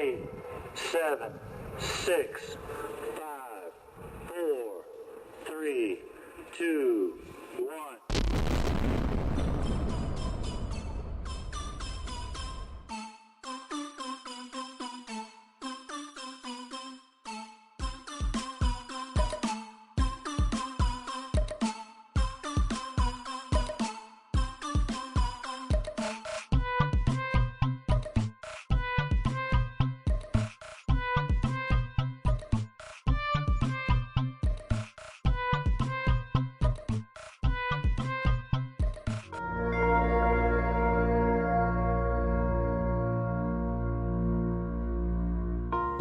8, 7, 6, 5, 4, 3, 2, 1.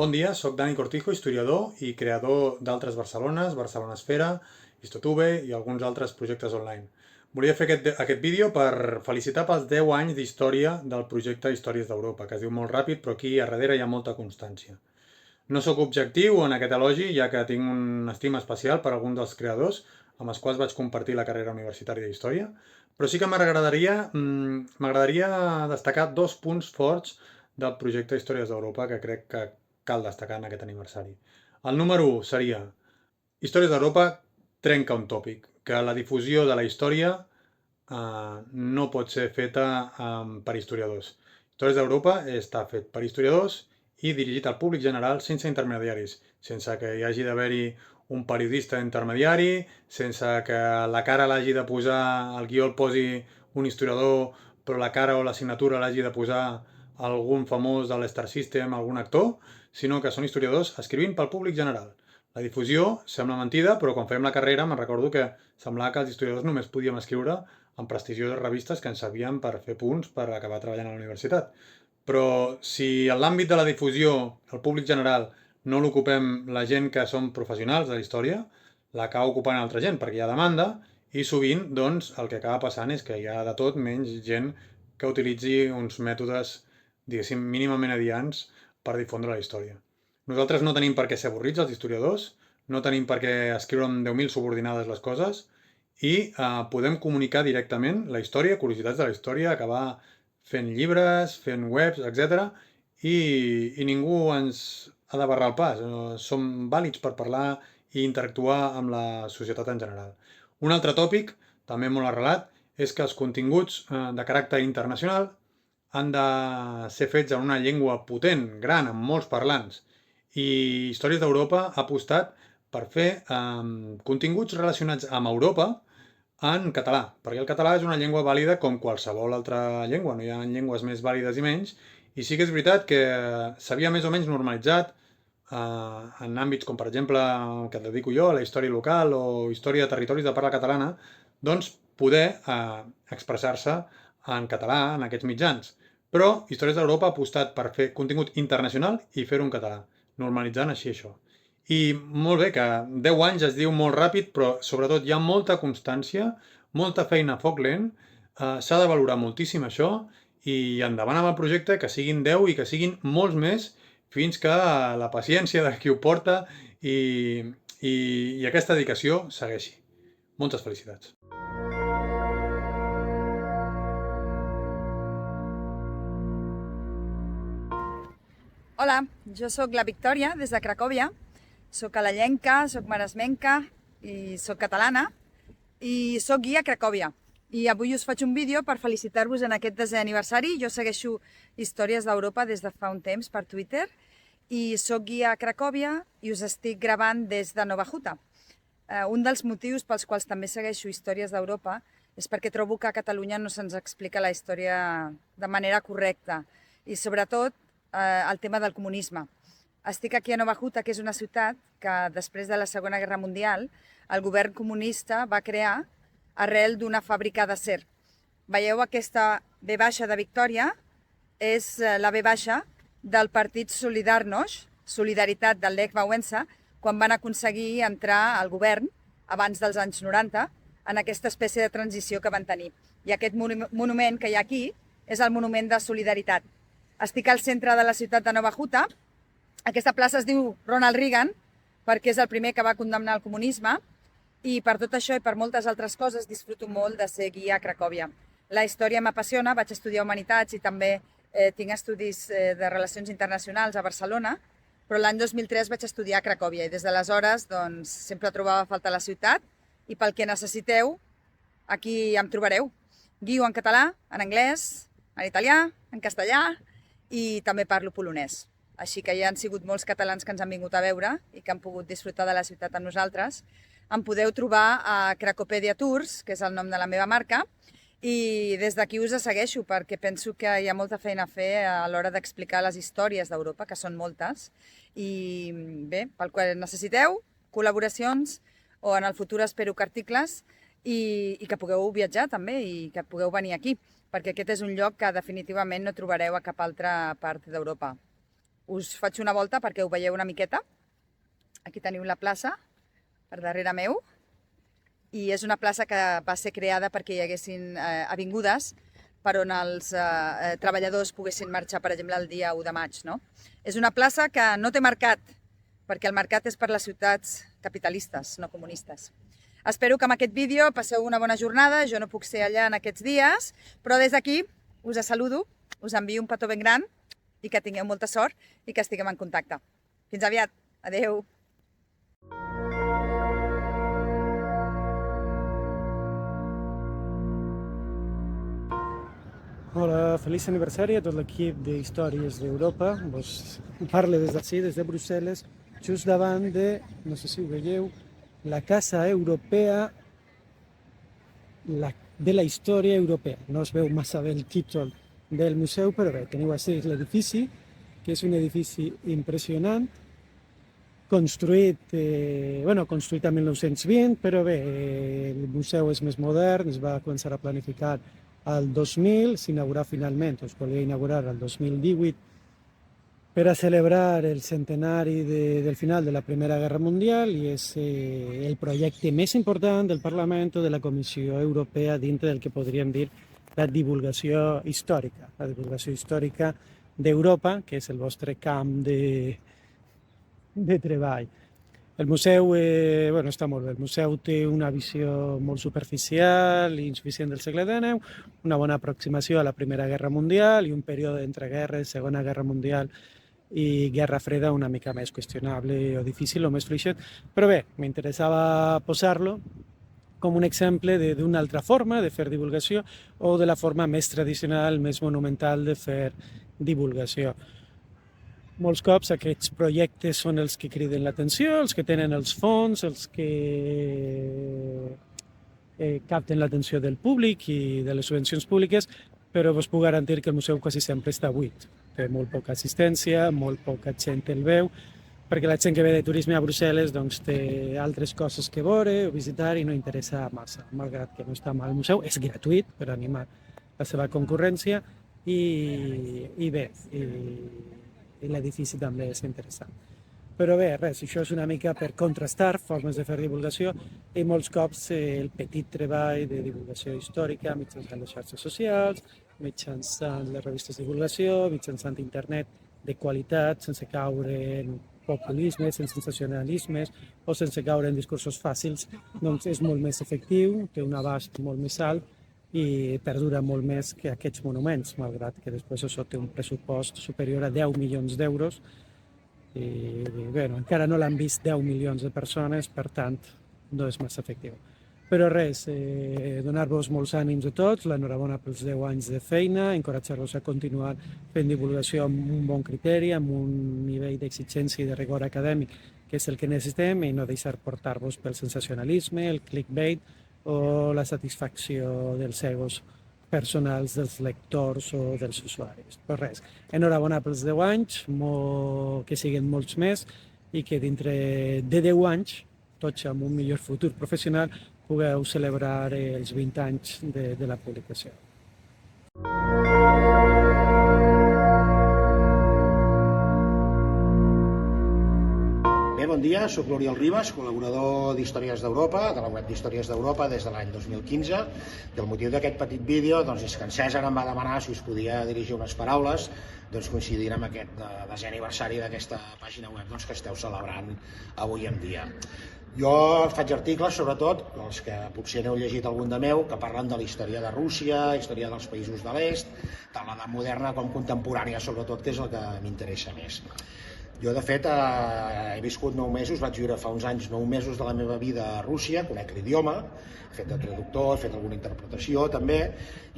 Bon dia, soc Dani Cortijo, historiador i creador d'Altres Barcelones, Barcelona Esfera, Histotube i alguns altres projectes online. Volia fer aquest vídeo per felicitar pels 10 anys d'història del projecte Històries d'Europa, que es diu molt ràpid, però aquí a darrere hi ha molta constància. No sóc objectiu en aquest elogi, ja que tinc una estima especial per alguns dels creadors amb els quals vaig compartir la carrera universitària d'Història, però sí que m'agradaria destacar 2 punts forts del projecte Històries d'Europa que crec que cal destacar en aquest aniversari. El número 1 seria Històries d'Europa trenca un tòpic, que la difusió de la història no pot ser feta per historiadors. Històries d'Europa està fet per historiadors i dirigit al públic general sense intermediaris, sense que hi hagi d'haver-hi un periodista intermediari, sense que la cara l'hagi de posar, el guió el posi un historiador, però la cara o la signatura l'hagi de posar algun famós de l'Star System, algun actor, sinó que són historiadors escrivint pel públic general. La difusió sembla mentida, però quan fèiem la carrera me'n recordo que semblava que els historiadors només podíem escriure en prestigioses revistes que ens servien per fer punts per acabar treballant a la universitat. Però si en l'àmbit de la difusió, el públic general, no l'ocupem la gent que som professionals de la història, l'acaba ocupant altra gent, perquè hi ha demanda, i sovint doncs, el que acaba passant és que hi ha de tot menys gent que utilitzi uns mètodes, diguéssim, mínimament adients per difondre la història. Nosaltres no tenim per què ser avorrits, els historiadors, no tenim per què escriure amb 10.000 subordinades les coses i podem comunicar directament la història, curiositats de la història, acabar fent llibres, fent webs, etc. I ningú ens ha de barrar el pas. Som vàlids per parlar i interactuar amb la societat en general. Un altre tòpic, també molt arrelat, és que els continguts de caràcter internacional han de ser fets en una llengua potent, gran, amb molts parlants. I Històries d'Europa ha apostat per fer continguts relacionats amb Europa en català, perquè el català és una llengua vàlida com qualsevol altra llengua, no hi ha llengües més vàlides i menys, i sí que és veritat que s'havia més o menys normalitzat en àmbits com per exemple el que et dedico jo, a la història local o història de territoris de parla catalana, doncs poder expressar-se en català en aquests mitjans. Però Històries d'Europa ha apostat per fer contingut internacional i fer-ho en català, normalitzant així això. I molt bé, que 10 anys es diu molt ràpid, però sobretot hi ha molta constància, molta feina a foc lent, s'ha de valorar moltíssim això i endavant amb el projecte, que siguin 10 i que siguin molts més fins que la paciència de qui ho porta i aquesta dedicació segueixi. Moltes felicitats. Hola, jo sóc la Victòria, des de Cracòvia. Soc alellenca, soc maresmenca i soc catalana i soc guia a Cracòvia. I avui us faig un vídeo per felicitar-vos en aquest 10è aniversari. Jo segueixo Històries d'Europa des de fa un temps per Twitter i soc guia a Cracòvia i us estic gravant des de Nova Huta. Un dels motius pels quals també segueixo Històries d'Europa és perquè trobo que a Catalunya no se'ns explica la història de manera correcta i sobretot el tema del comunisme. Estic aquí a Nova Huta, que és una ciutat que després de la Segona Guerra Mundial el govern comunista va crear arrel d'una fàbrica d'acer. Veieu aquesta V baixa de Victòria? És la V baixa del partit Solidarność, Solidaritat del Lech Wałęsa, quan van aconseguir entrar al govern abans dels anys 90 en aquesta espècie de transició que van tenir. I aquest monument que hi ha aquí és el monument de Solidaritat. Estic al centre de la ciutat de Nova Huta. Aquesta plaça es diu Ronald Reagan perquè és el primer que va condemnar el comunisme i per tot això i per moltes altres coses disfruto molt de ser guia a Cracòvia. La història m'apassiona, vaig estudiar humanitats i també tinc estudis de Relacions Internacionals a Barcelona, però l'any 2003 vaig estudiar a Cracòvia i des d'aleshores doncs, sempre trobava a faltar la ciutat i pel que necessiteu, aquí em trobareu. Guio en català, en anglès, en italià, en castellà i també parlo polonès. Així que hi han sigut molts catalans que ens han vingut a veure i que han pogut disfrutar de la ciutat amb nosaltres. Em podeu trobar a Cracopèdia Tours, que és el nom de la meva marca, i des d'aquí us segueixo perquè penso que hi ha molta feina a fer a l'hora d'explicar les històries d'Europa, que són moltes. I bé, pel que necessiteu, col·laboracions o en el futur espero que articles i que pugueu viatjar també i que pugueu venir aquí, perquè aquest és un lloc que definitivament no trobareu a cap altra part d'Europa. Us faig una volta perquè ho veieu una miqueta. Aquí teniu la plaça, per darrere meu, i és una plaça que va ser creada perquè hi haguessin avingudes per on els treballadors poguessin marxar, per exemple, el dia 1 de maig. No? És una plaça que no té mercat, perquè el mercat és per les ciutats capitalistes, no comunistes. Espero que amb aquest vídeo passeu una bona jornada, jo no puc ser allà en aquests dies, però des d'aquí us saludo, us envio un petó ben gran i que tingueu molta sort i que estiguem en contacte. Fins aviat, adeu! Hola, feliç aniversari a tot l'equip d'Històries d'Europa. Vos parlo des d'ací, des de Brussel·les, just davant de, no sé si ho veieu, la Casa Europea de la Història Europea. No es veu massa bé el títol del museu, però bé, teniu així l'edifici, que és un edifici impressionant, construït el 1920, però bé, el museu és més modern, es va començar a planificar el 2000, s'inaugurà finalment, es volia inaugurar el 2018, per a celebrar el centenari del final de la Primera Guerra Mundial i és el projecte més important del Parlament o de la Comissió Europea dintre del que podríem dir la divulgació històrica d'Europa, que és el vostre camp de treball. El museu està molt bé. El museu té una visió molt superficial i insuficient del segle XIX, una bona aproximació a la Primera Guerra Mundial i un període entre guerres, Segona Guerra Mundial i Guerra Freda una mica més qüestionable o difícil o més fluixet. Però bé, m'interessava posar-lo com un exemple d'una altra forma de fer divulgació o de la forma més tradicional, més monumental de fer divulgació. Molts cops aquests projectes són els que criden l'atenció, els que tenen els fons, els que capten l'atenció del públic i de les subvencions públiques, però us puc garantir que el museu quasi sempre està buit. Té molt poca assistència, molt poca gent el veu, perquè la gent que ve de turisme a Brussel·les doncs, té altres coses que veure o visitar i no interessa massa, malgrat que no està mal. El museu és gratuït per animar la seva concurrència i bé, i l'edifici també és interessant. Però bé, res, això és una mica per contrastar formes de fer divulgació i molts cops el petit treball de divulgació històrica mitjançant les xarxes socials, mitjançant les revistes de divulgació, mitjançant internet de qualitat, sense caure en populismes, en sensacionalismes o sense caure en discursos fàcils, doncs és molt més efectiu, té un abast molt més alt i perdura molt més que aquests monuments, malgrat que després això té un pressupost superior a 10 milions d'euros i bé, encara no l'han vist 10 milions de persones, per tant, no és massa efectiu. Però res, donar-vos molts ànims a tots, l'enhorabona pels 10 anys de feina, encoratjar-vos a continuar fent divulgació amb un bon criteri, amb un nivell d'exigència i de rigor acadèmic, que és el que necessitem, i no deixar portar-vos pel sensacionalisme, el clickbait o la satisfacció dels egos personals dels lectors o dels usuaris. Però res, enhorabona pels 10 anys, que siguin molts més i que dintre de 10 anys, tots amb un millor futur professional, pugueu celebrar els 20 anys de la publicació. Bien, bon dia, soc l'Oriol Ribas, col·laborador d'Històries d'Europa, de la web d'Històries d'Europa des de l'any 2015, i el motiu d'aquest petit vídeo és que en Cèsar em va demanar si us podia dirigir unes paraules coincidint amb aquest 10è aniversari d'aquesta pàgina web que esteu celebrant avui en dia. Jo faig articles, sobretot, els que potser n'heu llegit algun de meu, que parlen de la història de Rússia, història dels països de l'est, tant l'edat moderna com contemporània, sobretot, que és el que m'interessa més. Jo, de fet, he viscut 9 mesos, vaig viure fa uns anys 9 mesos de la meva vida a Rússia, conec l'idioma, he fet de traductor, he fet alguna interpretació també,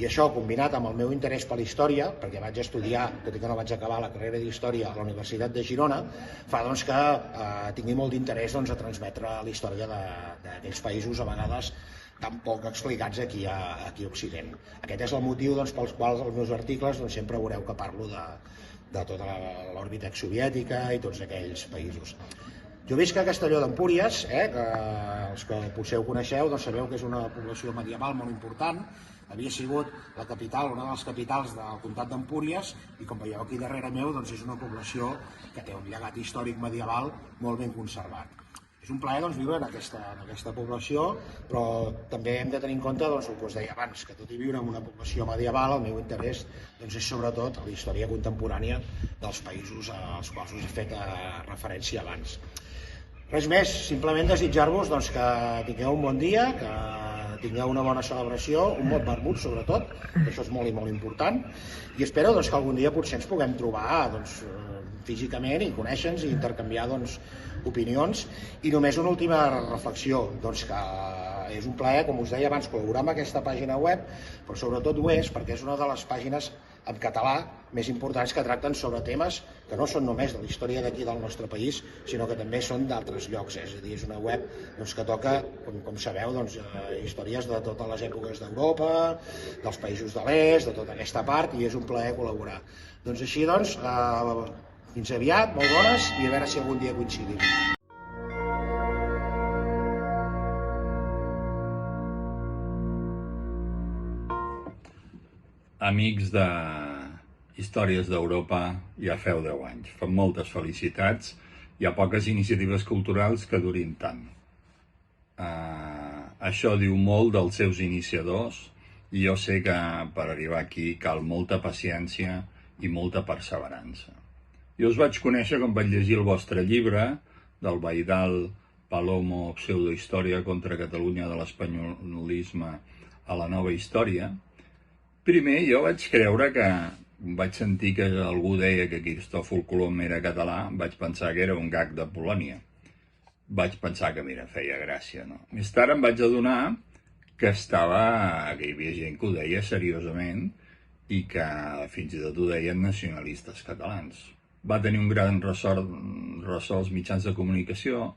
i això, combinat amb el meu interès per la història, perquè vaig estudiar, tot i que no vaig acabar la carrera d'història a la Universitat de Girona, fa que tingui molt d'interès a transmetre la història d'aquells països, a vegades tan poc explicats aquí a Occident. Aquest és el motiu pels quals els meus articles sempre veureu que parlo de tota l'òrbita exsoviètica i tots aquells països. Jo visc a Castelló d'Empúries, que els que potser ho coneixeu sabeu que és una població medieval molt important, havia sigut la capital, una de les capitals del comtat d'Empúries, i com veieu aquí darrere meu és una població que té un llegat històric medieval molt ben conservat. És un plaer viure en aquesta població, però també hem de tenir en compte el que us deia abans, que tot i viure en una població medieval, el meu interès és sobretot a la història contemporània dels països als quals us he fet referència abans. Res més, simplement desitjar-vos que tingueu un bon dia, que tingueu una bona celebració, un bon vermut sobretot, que això és molt i molt important, i espero que algun dia potser ens puguem trobar físicament i conèixer-nos i intercanviar opinions. I només una última reflexió, que és un plaer, com us deia abans, col·laborar amb aquesta pàgina web, però sobretot ho és perquè és una de les pàgines en català més importants que tracten sobre temes que no són només de la història d'aquí del nostre país, sinó que també són d'altres llocs. És a dir, és una web que toca, com sabeu, històries de totes les èpoques d'Europa, dels països de l'est, de tota aquesta part, i és un plaer col·laborar. Així, fins aviat, molt bones, i a veure si algun dia coincidim. Amics de Històries d'Europa, ja feu 10 anys. Fan moltes felicitats. Hi ha poques iniciatives culturals que durin tant. Això diu molt dels seus iniciadors, i jo sé que per arribar aquí cal molta paciència i molta perseverança. Jo us vaig conèixer quan vaig llegir el vostre llibre del Baidal Palomo, Pseudohistòria contra Catalunya de l'espanyolisme a la nova història. Primer jo vaig creure que, vaig sentir que algú deia que Cristòfol Colom era català, vaig pensar que era un gag de Polònia. Vaig pensar que, mira, feia gràcia, no? Més tard em vaig adonar que hi havia gent que ho deia seriosament i que fins i tot ho deien nacionalistes catalans. Va tenir un gran ressò als mitjans de comunicació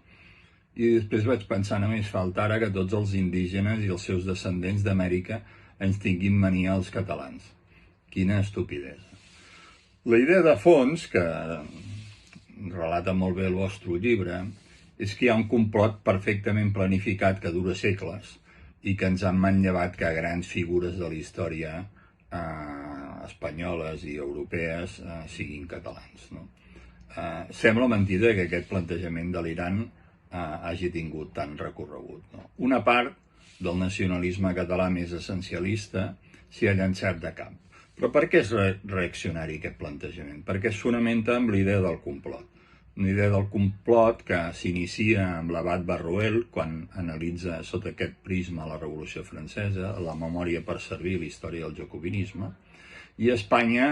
i després vaig pensar, només falta ara que tots els indígenes i els seus descendents d'Amèrica ens tinguin mania als catalans. Quina estupidesa. La idea de fons, que relata molt bé el vostre llibre, és que hi ha un complot perfectament planificat que dura segles i que ens han manllevat que grans figures de la història espanyoles i europees siguin catalans. Sembla mentida que aquest plantejament delirant hagi tingut tant recorregut. Una part del nacionalisme català més essencialista s'hi ha llançat de cap. Però per què és reaccionari aquest plantejament? Perquè es fonamenta en la idea del complot. Una idea del complot que s'inicia amb l'abat Barruel quan analitza sota aquest prisma la Revolució Francesa, la memòria per servir, la història del jacobinisme, i Espanya,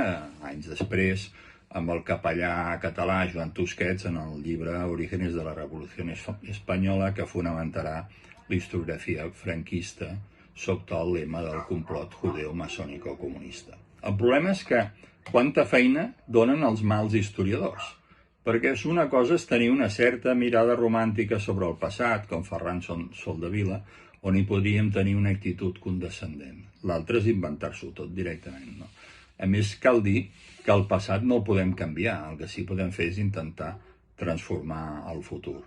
anys després, amb el capellà català Joan Tusquets en el llibre Orígenes de la Revolució Espanyola, que fonamentarà la historiografia franquista sota el lema del complot judeo-maçònico-comunista. El problema és que quanta feina donen els mals historiadors, perquè una cosa és tenir una certa mirada romàntica sobre el passat, com Ferran Soldevila, on hi podríem tenir una actitud condescendent. L'altre és inventar-s'ho tot directament. A més, cal dir que el passat no el podem canviar, el que sí que podem fer és intentar transformar el futur.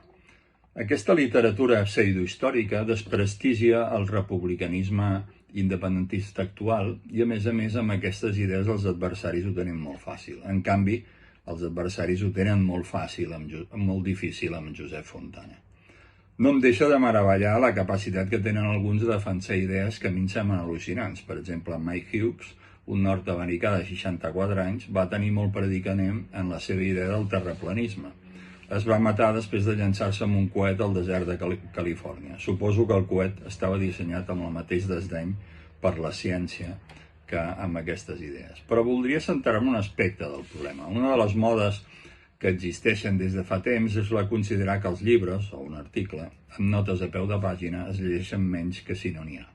Aquesta literatura pseudohistòrica desprestigia el republicanisme independentista actual i, a més, amb aquestes idees els adversaris ho tenen molt fàcil. En canvi, Els adversaris ho tenen molt fàcil, molt difícil amb Josep Fontana. No em deixa de meravellar la capacitat que tenen alguns de defensar idees que a mi em semblen al·lucinants. Per exemple, Mike Hughes, un nord-americà de 64 anys, va tenir molt predicament en la seva idea del terraplanisme. Es va matar després de llançar-se amb un coet al desert de Califòrnia. Suposo que el coet estava dissenyat amb el mateix desdeny per la ciència que amb aquestes idees. Però voldria centrar-me en un aspecte del problema. Una de les modes que existeixen des de fa temps és la considerar que els llibres, o un article, amb notes a peu de pàgina, es llegeixen menys que si no n'hi ha.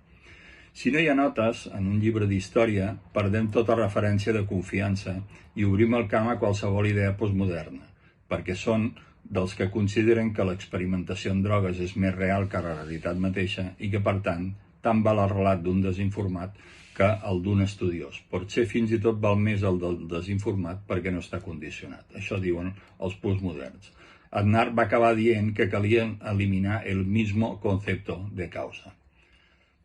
Si no hi ha notes en un llibre d'història, perdem tota referència de confiança i obrim el camp a qualsevol idea postmoderna, perquè són dels que consideren que l'experimentació en drogues és més real que la realitat mateixa i que, per tant val el relat d'un desinformat que el d'un estudiós. Potser fins i tot val més el del desinformat perquè no està condicionat. Això diuen els postmoderns. Aznar va acabar dient que calia eliminar el mismo concepto de causa.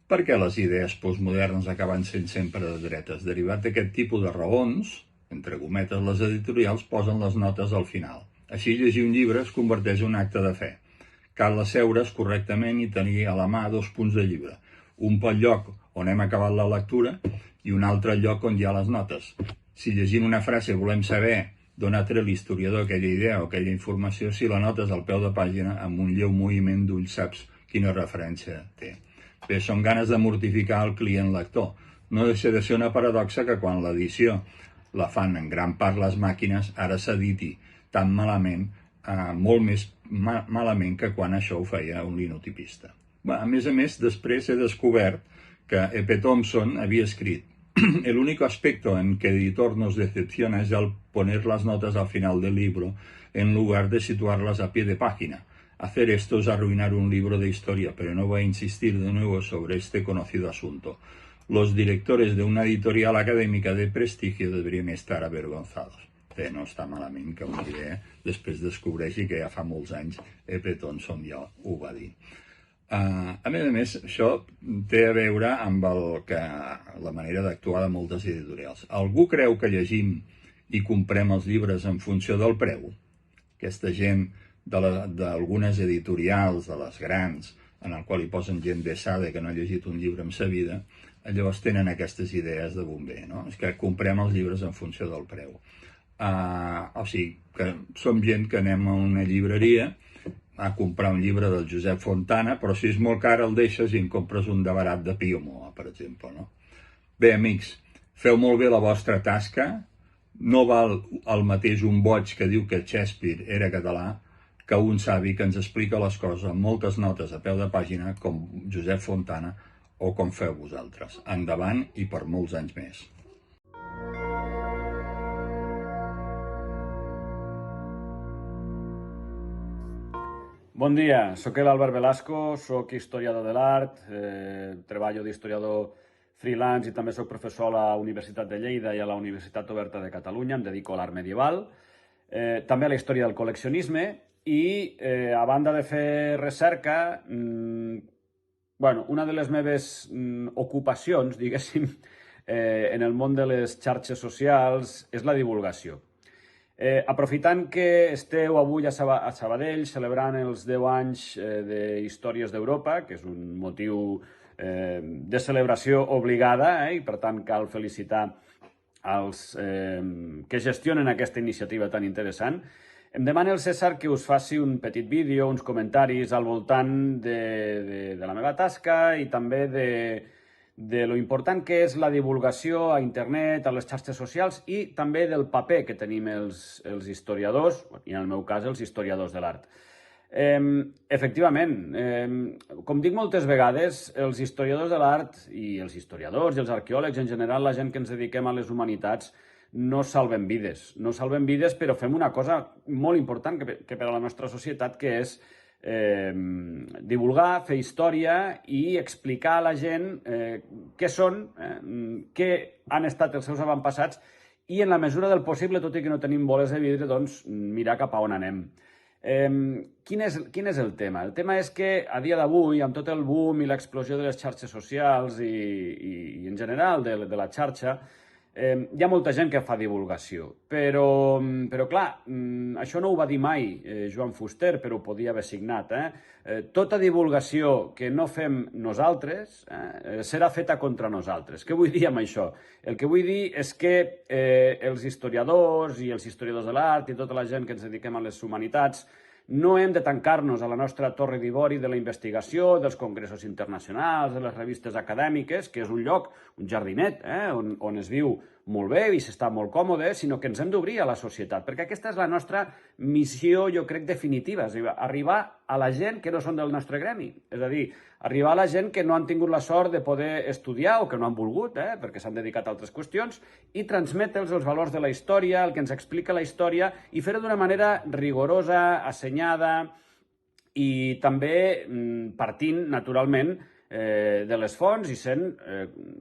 Per què les idees postmodernes acaben sent sempre de dretes? Derivat d'aquest tipus de raons, entre cometes, les editorials posen les notes al final. Així, llegir un llibre es converteix en un acte de fe. Cal asseure's correctament i tenir a la mà 2 punts de llibre. Un pel lloc on hem acabat la lectura i un altre lloc on hi ha les notes. Si llegint una frase volem saber d'on ha tret l'historiador aquella idea o aquella informació, si la notes al peu de pàgina, amb un lleu moviment d'ulls saps quina referència té. Bé, són ganes de mortificar el client lector. No deixa de ser una paradoxa que quan l'edició la fan en gran part les màquines, ara s'editi tan malament, molt més malament que quan això ho feia un linotipista. A més, després he descobert que E.P. Thompson havia escrit el único aspecto en que el editor nos decepciona es al poner las notas al final del libro en lugar de situarlas a pie de página. Hacer esto es arruinar un libro de historia, pero no voy a insistir de nuevo sobre este conocido asunto. Los directores de una editorial académica de prestigio deberían estar avergonzados. No està malament que una idea després descobreixi que ja fa molts anys E.P. Thompson ja ho va dir. A més, això té a veure amb la manera d'actuar de moltes editorials. Algú creu que llegim i comprem els llibres en funció del preu? Aquesta gent d'algunes editorials, de les grans, en el qual hi posen gent vessada que no ha llegit un llibre en sa vida, llavors tenen aquestes idees de bomber, no? És que comprem els llibres en funció del preu. O sigui, que som gent que anem a una llibreria a comprar un llibre del Josep Fontana, però si és molt car el deixes i en compres un de barat de Pío Moa, per exemple, no? Bé, amics, feu molt bé la vostra tasca. No val el mateix un boig que diu que Shakespeare era català que un savi que ens explica les coses amb moltes notes a peu de pàgina com Josep Fontana o com feu vosaltres. Endavant i per molts anys més. Bon dia, soc l'Àlvaro Velasco, soc historiador de l'art, treballo d'historiador freelance i també soc professor a la Universitat de Lleida i a la Universitat Oberta de Catalunya, em dedico a l'art medieval, també a la història del col·leccionisme i, a banda de fer recerca, una de les meves ocupacions, diguéssim, en el món de les xarxes socials és la divulgació. Aprofitant que esteu avui a Sabadell celebrant els 10 anys d'Històries d'Europa, que és un motiu de celebració obligada, i per tant cal felicitar els que gestionen aquesta iniciativa tan interessant, em demana el César que us faci un petit vídeo, uns comentaris al voltant de la meva tasca i també de lo important que és la divulgació a internet, a les xarxes socials i també del paper que tenim els historiadors, i en el meu cas els historiadors de l'art. Efectivament, com dic moltes vegades, els historiadors de l'art i els historiadors i els arqueòlegs, en general la gent que ens dediquem a les humanitats, no salven vides. No salven vides, però fem una cosa molt important que per a la nostra societat, que és divulgar, fer història i explicar a la gent què són, què han estat els seus avantpassats i en la mesura del possible, tot i que no tenim boles de vidre, doncs mirar cap a on anem. Quin és el tema? El tema és que a dia d'avui, amb tot el boom i l'explosió de les xarxes socials i en general de la xarxa, Hi ha molta gent que fa divulgació, però clar, això no ho va dir mai Joan Fuster, però ho podia haver signat. Tota divulgació que no fem nosaltres serà feta contra nosaltres. Què vull dir amb això? El que vull dir és que els historiadors i els historiadors de l'art i tota la gent que ens dediquem a les humanitats no hem de tancar-nos a la nostra torre d'ivori de la investigació, dels congressos internacionals, de les revistes acadèmiques, que és un lloc, un jardinet, on es viu molt bé i s'està molt còmode, sinó que ens hem d'obrir a la societat, perquè aquesta és la nostra missió, jo crec, definitiva, és a dir, arribar a la gent que no són del nostre gremi, és a dir, arribar a la gent que no han tingut la sort de poder estudiar o que no han volgut, perquè s'han dedicat a altres qüestions, i transmetre'ls els valors de la història, el que ens explica la història, i fer-ho d'una manera rigorosa, assenyada, i també partint, naturalment, de les fonts i sent,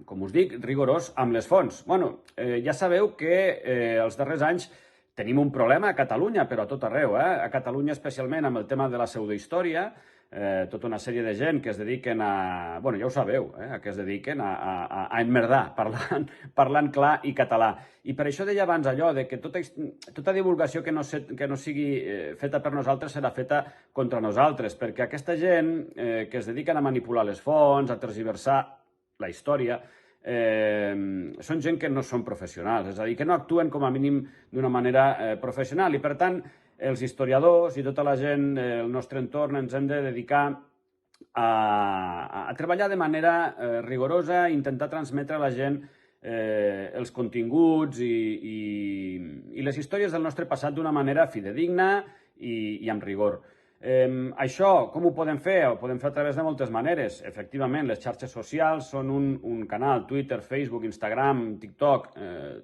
com us dic, rigorós amb les fonts. Bueno, ja sabeu que els darrers anys tenim un problema a Catalunya, però a tot arreu. A Catalunya, especialment amb el tema de la pseudohistòria, tota una sèrie de gent que es dediquen a... Bueno, ja ho sabeu, que es dediquen a emmerdar, parlant clar i català. I per això deia abans allò de que tota divulgació que no sigui feta per nosaltres serà feta contra nosaltres, perquè aquesta gent que es dediquen a manipular les fonts, a tergiversar la història, són gent que no són professionals, és a dir, que no actuen com a mínim d'una manera professional i, per tant, els historiadors i tota la gent del nostre entorn ens hem de dedicar a treballar de manera rigorosa i intentar transmetre a la gent els continguts i les històries del nostre passat d'una manera fidedigna i amb rigor. Això, com ho podem fer? Ho podem fer a través de moltes maneres. Efectivament, les xarxes socials són un canal, Twitter, Facebook, Instagram, TikTok,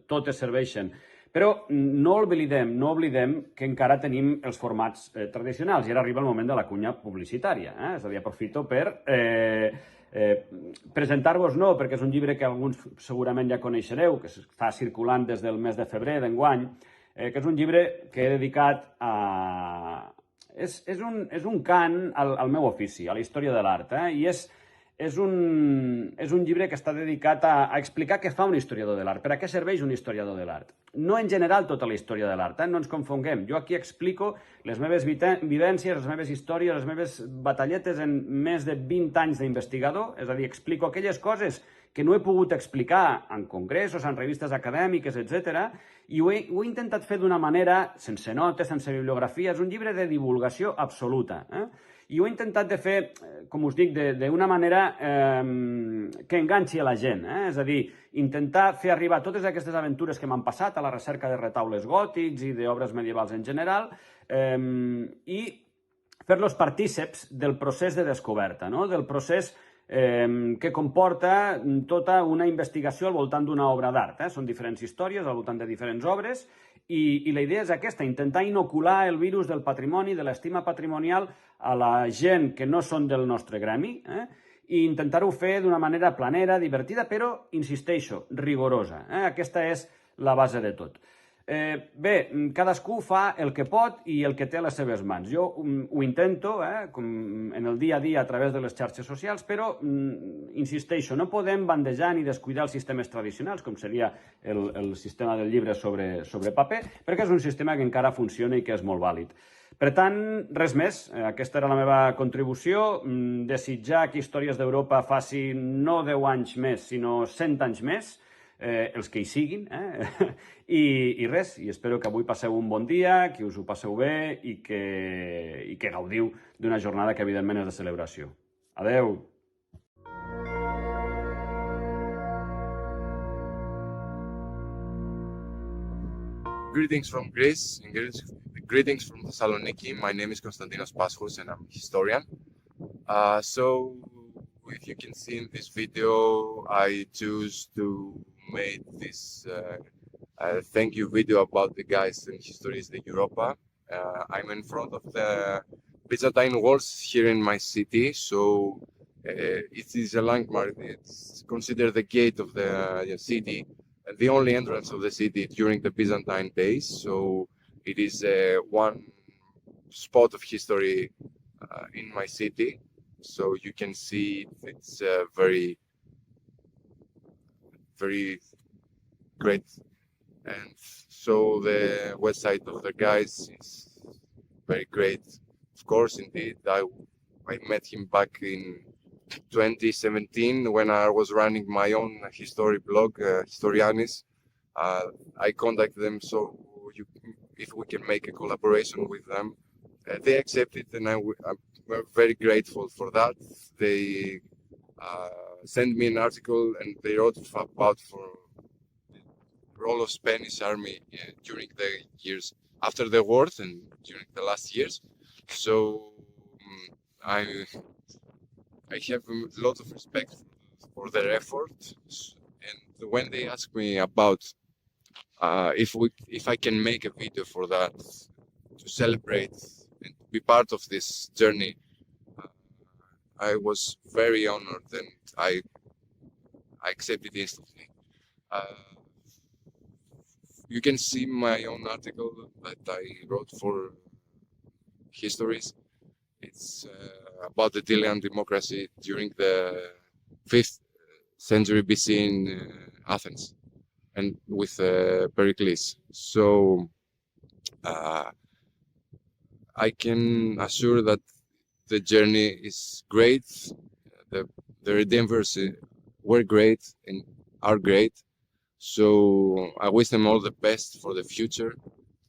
totes serveixen. Però no oblidem que encara tenim els formats tradicionals i ara arriba el moment de la cunya publicitària. És a dir, aprofito per presentar-vos, no, perquè és un llibre que alguns segurament ja coneixereu, que està circulant des del mes de febrer d'enguany, que és un llibre que he dedicat a... És un cant al meu ofici, a la història de l'art, i és un llibre que està dedicat a explicar què fa un historiador de l'art, per a què serveix un historiador de l'art. No en general tota la història de l'art, no ens confonguem. Jo aquí explico les meves vivències, les meves històries, les meves batalletes en més de 20 anys d'investigador, és a dir, explico aquelles coses que no he pogut explicar en congressos, en revistes acadèmiques, etc. I ho he intentat fer d'una manera, sense notes, sense bibliografia, és un llibre de divulgació absoluta. I ho he intentat de fer, com us dic, d'una manera que enganxi a la gent. És a dir, intentar fer arribar totes aquestes aventures que m'han passat a la recerca de retaules gòtics i d'obres medievals en general i fer-los partíceps del procés de descoberta, del procés que comporta tota una investigació al voltant d'una obra d'art. Són diferents històries al voltant de diferents obres i la idea és aquesta, intentar inocular el virus del patrimoni, de l'estima patrimonial a la gent que no són del nostre gremi i intentar-ho fer d'una manera planera, divertida, però, insisteixo, rigorosa. Aquesta és la base de tot. Bé, cadascú fa el que pot i el que té a les seves mans. Jo ho intento en el dia a dia a través de les xarxes socials, però, insisteixo, no podem bandejar ni descuidar els sistemes tradicionals, com seria el sistema del llibre sobre paper, perquè és un sistema que encara funciona i que és molt vàlid. Per tant, res més. Aquesta era la meva contribució. Desitjar que Històries d'Europa faci no 10 anys més, sinó 100 anys més, els que hi siguin, i res, i espero que avui passeu un bon dia, que us ho passeu bé i que gaudiu d'una jornada que evidentment és de celebració. Adeu! Greetings from Greece and greetings from Thessaloniki. My name is Konstantinos Paschos and I'm a historian. So if you can see in this video, I choose to make this thank you video about the guys in Histories de Europa. I'm in front of the Byzantine walls here in my city, so it is a landmark. It's considered the gate of the city, the only entrance of the city during the Byzantine days. So it is one spot of history in my city. So you can see it's very great. And so the website of the guys is very great. Of course, indeed, I met him back in 2017 when I was running my own history blog, Historianis. I contacted them if we can make a collaboration with them. They accepted, and I'm very grateful for that. They sent me an article, and they wrote about for the role of Spanish army during the years after the war and during the last years. So I have a lot of respect for their effort. And when they asked me about if I can make a video for that to celebrate and be part of this journey, I was very honored, and I accepted instantly. You can see my own article that I wrote for Histories. It's about the Delian democracy during the 5th century BC in Athens, and with Pericles. So I can assure that the journey is great. The Redeemers were great and are great. So I wish them all the best for the future,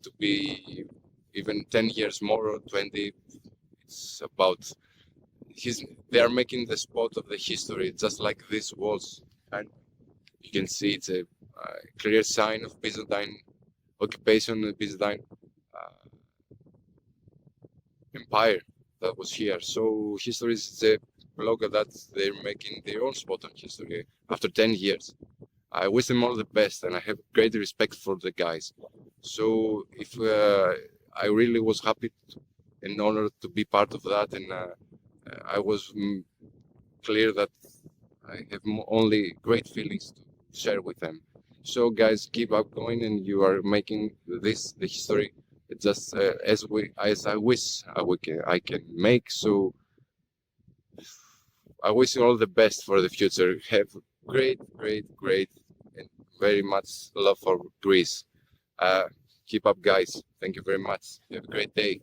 to be even 10 years more or 20. It's about they are making the spot of the history, just like this was. And you can see it's a clear sign of Byzantine occupation, the Byzantine empire that was here. So history is a blog that they're making their own spot on history after 10 years. I wish them all the best, and I have great respect for the guys. So if I really was happy and honored to be part of that, and I was clear that I have only great feelings to share with them. So guys, keep up going, and you are making the history just as I wish I can make. So I wish you all the best for the future. Have great, and very much love for Greece. Keep up, guys. Thank you very much. Have a great day.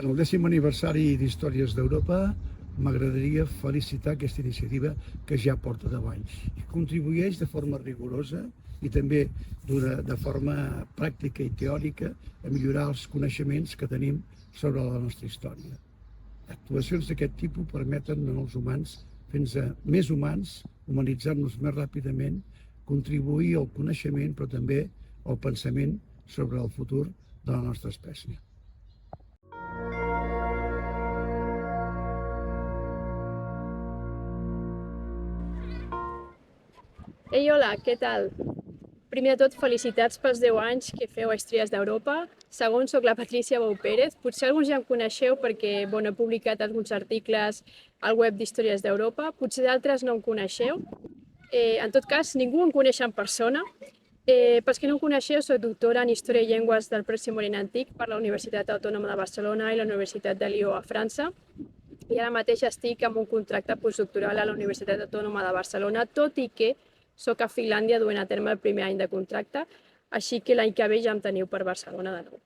En el 10è aniversari d'Històries d'Europa m'agradaria felicitar aquesta iniciativa que ja porta 10 anys i contribueix de forma rigorosa i també de forma pràctica i teòrica a millorar els coneixements que tenim sobre la nostra història. Actuacions d'aquest tipus permeten als humans fer-nos més humans, humanitzar-nos més ràpidament, contribuir al coneixement però també al pensament sobre el futur de la nostra espècie. Ei, hola, què tal? Primer de tot, felicitats pels 10 anys que feu a Històries d'Europa. Segon, soc la Patricia Bou Pérez. Potser alguns ja em coneixeu perquè he publicat alguns articles al web d'Històries d'Europa. Potser d'altres no em coneixeu. En tot cas, ningú em coneix en persona. Pels que no em coneixeu, soc doctora en Història i Llengües del Pròxim Orient Antic per la Universitat Autònoma de Barcelona i la Universitat de Lió a França. I ara mateix estic amb un contracte postdoctoral a la Universitat Autònoma de Barcelona, tot i que soc a Finlàndia duent a terme el primer any de contracte, així que l'any que ve ja em teniu per Barcelona de nou.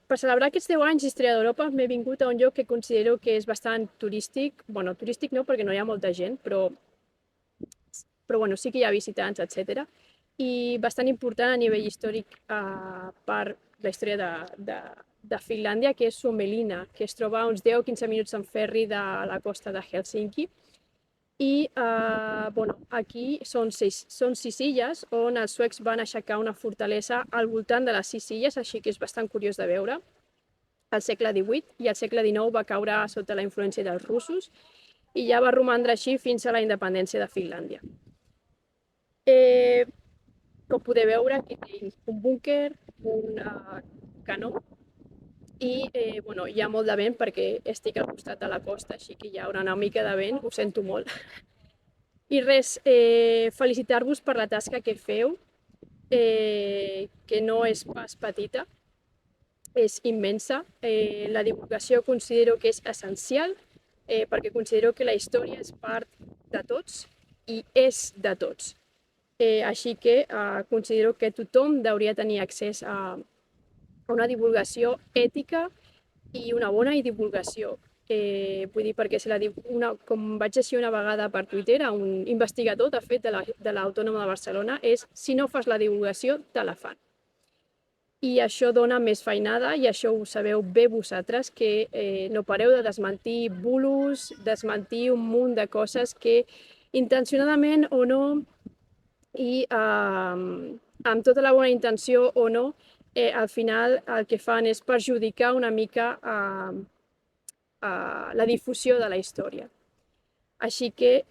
Per celebrar aquests 10 anys d'Història d'Europa m'he vingut a un lloc que considero que és bastant turístic. Bueno, turístic no, perquè no hi ha molta gent, però sí que hi ha visitants, etc. I bastant important a nivell històric per la història de Finlàndia, que és Suomenlinna, que es troba a uns 10 o 15 minuts en ferri de la costa de Helsinki. I aquí són 6 illes on els suecs van aixecar una fortalesa al voltant de les 6 illes, així que és bastant curiós de veure, al segle XVIII, i al segle XIX va caure sota la influència dels russos i ja va romandre així fins a la independència de Finlàndia. Com podeu veure, aquí tinc un búnquer, un canó, i hi ha molt de vent perquè estic al costat de la costa, així que hi haurà una mica de vent, ho sento molt. I res, felicitar-vos per la tasca que feu, que no és pas petita. és immensa. La divulgació considero que és essencial perquè considero que la història és part de tots i és de tots. Així que considero que tothom hauria tenir accés a una divulgació ètica i una bona divulgació. Vull dir, perquè com vaig llegir una vegada per Twitter a un investigador, de fet, de l'Autònoma de Barcelona, és si no fas la divulgació, te la fan. I això dona més feinada, i això ho sabeu bé vosaltres, que no pareu de desmentir bulos, desmentir un munt de coses que intencionadament o no, i amb tota la bona intenció o no, al final el que fan és perjudicar una mica la difusió de la història. Així que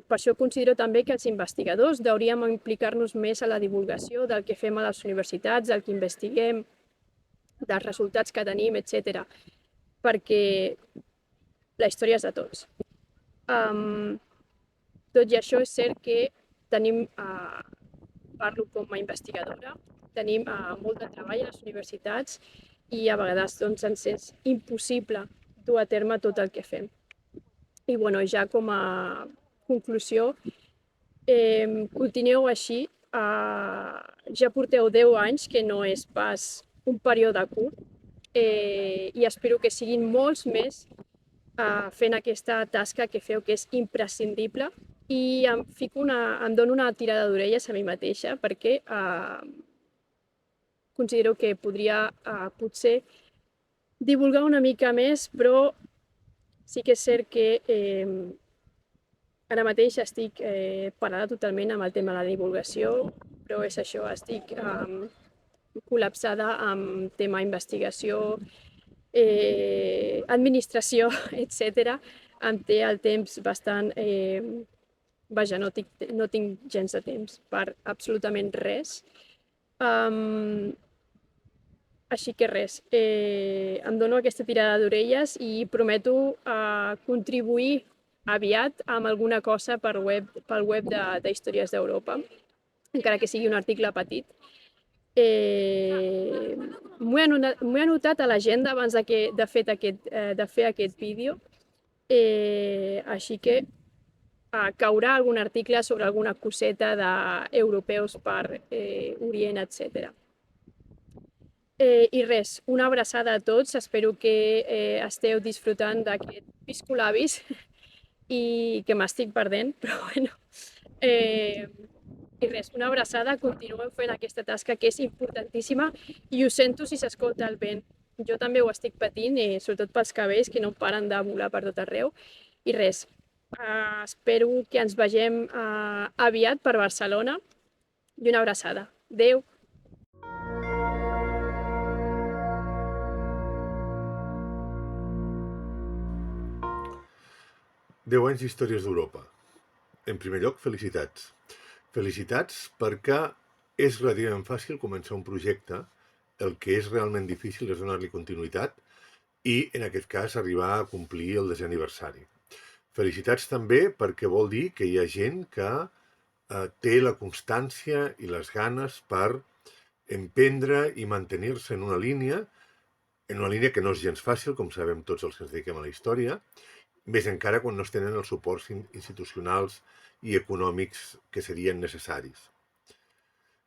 per això considero també que els investigadors hauríem implicar-nos més a la divulgació del que fem a les universitats, del que investiguem, dels resultats que tenim, etc. Perquè la història és de tots. Tot i això, és cert que tenim, parlo com a investigadora, tenim molt de treball a les universitats i a vegades ens és impossible dur a terme tot el que fem. I ja com a conclusió, continueu així. Ja porteu 10 anys, que no és pas un període curt, i espero que siguin molts més fent aquesta tasca que feu, que és imprescindible, i em dono una tirada d'orelles a mi mateixa, perquè considero que podria potser divulgar una mica més, però sí que és cert que ara mateix estic parada totalment amb el tema de la divulgació, però és això, estic col·lapsada amb tema investigació, administració, etc. Em té el temps bastant... Vaja, no tinc gens de temps per absolutament res. Així que res, em dono aquesta tirada d'orelles i prometo contribuir aviat amb alguna cosa pel web de Històries d'Europa, encara que sigui un article petit. M'ho he anotat a l'agenda abans de fer aquest vídeo, així que caurà algun article sobre alguna coseta d'europeus per Orient, etc. I res, una abraçada a tots, espero que esteu disfrutant d'aquest piscolabis i que m'estic perdent, però bueno. I res, una abraçada, continueu fent aquesta tasca que és importantíssima i ho sento si s'escolta el vent. Jo també ho estic patint, sobretot pels cabells que no paren de volar per tot arreu. I res, espero que ens vegem aviat per Barcelona i una abraçada. Adéu! Deu anys d'Històries d'Europa. En primer lloc, felicitats. Felicitats perquè és relativament fàcil començar un projecte. El que és realment difícil és donar-li continuïtat i, en aquest cas, arribar a complir el 10è aniversari. Felicitats també perquè vol dir que hi ha gent que té la constància i les ganes per emprendre i mantenir-se en una línia que no és gens fàcil, com sabem tots els que ens dediquem a la història, més encara quan no es tenen els suports institucionals i econòmics que serien necessaris.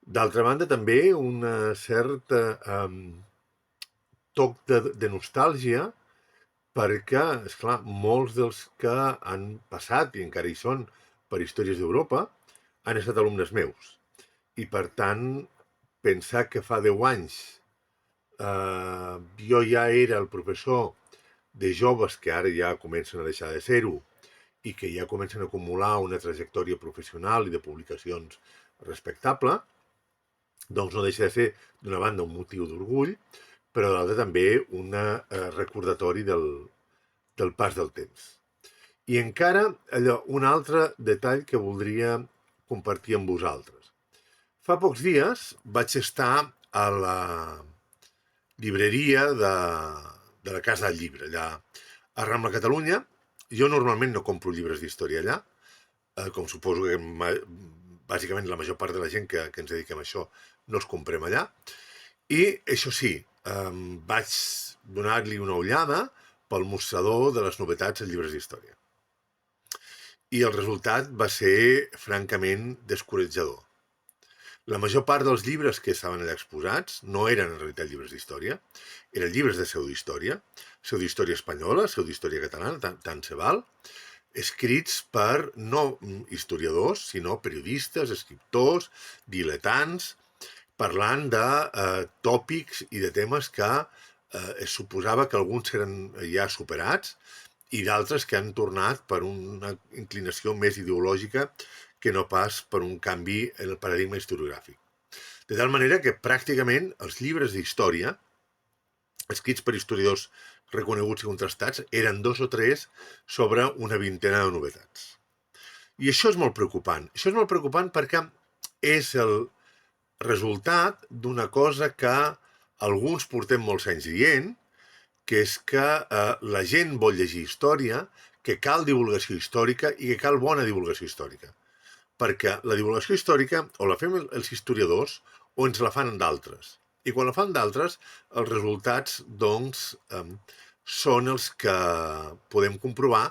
D'altra banda, també un cert toc de nostàlgia perquè, esclar, molts dels que han passat i encara hi són per Històries d'Europa han estat alumnes meus. I, per tant, pensar que fa 10 anys jo ja era el professor de joves que ara ja comencen a deixar de ser-ho i que ja comencen a acumular una trajectòria professional i de publicacions respectable, doncs no deixa de ser, d'una banda, un motiu d'orgull, però d'altra també un recordatori del pas del temps. I encara un altre detall que voldria compartir amb vosaltres. Fa pocs dies vaig estar a la llibreria de la Casa del Llibre, allà a Rambla, Catalunya. Jo normalment no compro llibres d'història allà, com suposo que bàsicament la major part de la gent que ens dediquem a això no els comprem allà. I això sí, vaig donar-li una ullada pel mostrador de les novetats en llibres d'història. I el resultat va ser francament descoratjador. La major part dels llibres que estaven allà exposats no eren en realitat llibres d'història, eren llibres de pseudohistòria espanyola, pseudohistòria catalana, tant se val, escrits per no historiadors, sinó periodistes, escriptors, diletants, parlant de tòpics i de temes que es suposava que alguns eren ja superats i d'altres que han tornat per una inclinació més ideològica que no pas per un canvi en el paradigma historiogràfic. De tal manera que pràcticament els llibres d'història, escrits per historiadors reconeguts i contrastats, eren 2 o 3 sobre una vintena de novetats. I això és molt preocupant. Això és molt preocupant perquè és el resultat d'una cosa que alguns portem molts anys dient, que és que la gent vol llegir història, que cal divulgació històrica i que cal bona divulgació històrica. Perquè la divulgació històrica o la fem els historiadors o ens la fan d'altres. I quan la fan d'altres, els resultats, doncs, són els que podem comprovar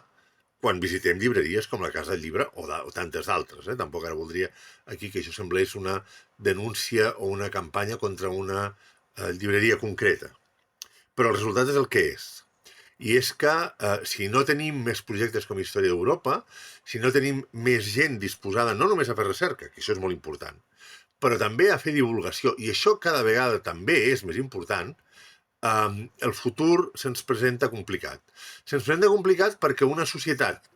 quan visitem llibreries com la Casa del Llibre o tantes altres. Tampoc ara voldria aquí que això semblés una denúncia o una campanya contra una llibreria concreta. Però el resultat és el que és. I és que si no tenim més projectes com Història d'Europa, si no tenim més gent disposada no només a fer recerca, que això és molt important, però també a fer divulgació, i això cada vegada també és més important, el futur se'ns presenta complicat. Se'ns presenta complicat perquè una societat